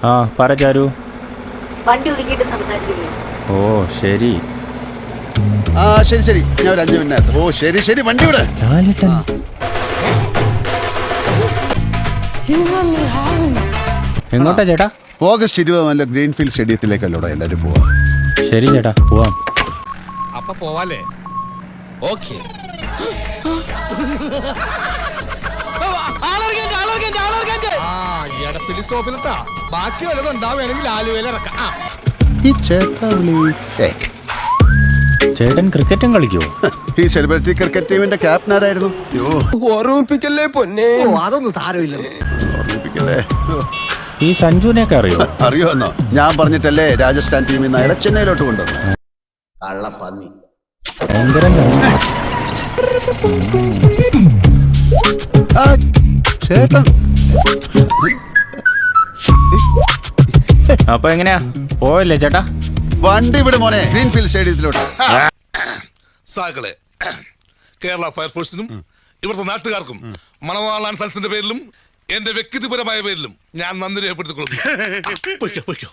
ആ പറ ചാരു. വണ്ടി ഒതുക്കിയിട്ട് സംസാരിക്കില്ലേ? ഓ ശരി. ആ ശരി ശരി, ഞാൻ ഒരു 5 മിനിറ്റ്. ഓ ശരി ശരി, വണ്ടി ഇവിടെ. എങ്ങോട്ടാ ചേട്ടാ? ഓഗസ്റ്റ് 20 ഗ്രീൻഫീൽഡ് സ്റ്റേഡിയത്തിലേക്കല്ലോടെ എല്ലാവരും പോവാം. ശരി ചേട്ടാ, പോവാം. അപ്പൊ പോവാല്ലേ? ഓക്കെ. സ്റ്റോപ്പിലെത്താ ബാക്കി വല്ലതും ഉണ്ടാവുകയാണെങ്കിൽ ആലുവയിൽ ഇറക്കാം. ഈ ചേട്ടാവിളി ചേട്ടൻ ക്രിക്കറ്റും കളിക്കുവോ? ഈ സെലിബ്രിറ്റി ക്രിക്കറ്റ് ടീമിന്റെ ക്യാപ്റ്റൻ ആരായിരുന്നു? ഓർമ്മിപ്പിക്കല്ലേ പൊന്നെ. അതൊന്നും സാരമില്ല. ഓർമ്മിപ്പിക്കല്ലേ. ഈ സഞ്ജുവിനെയൊക്കെ അറിയോ? അറിയോന്നോ? ഞാൻ പറഞ്ഞിട്ടല്ലേ രാജസ്ഥാൻ ടീമിൽ നിന്ന് അയാളെ ചെന്നൈയിലോട്ട് കൊണ്ടുവന്നു. കള്ളപ്പന്നി. ഭയങ്കരം ചേട്ടൻ അപ്പൊ എങ്ങനെയാ, പോയല്ലേ ചേട്ടാ? വണ്ടി വിട് മോനെ, ഗ്രീൻഫീൽഡ് സ്റ്റേഡിയത്തിലോട്ട്. സാക്കളെ, കേരള ഫയർഫോഴ്സിനും ഇവിടുത്തെ നാട്ടുകാർക്കും മണവാളാൻ സൽസിന്റെ പേരിലും എന്റെ വ്യക്തിപരമായ പേരിലും ഞാൻ നന്ദി രേഖപ്പെടുത്തിക്കൊള്ളുന്നു.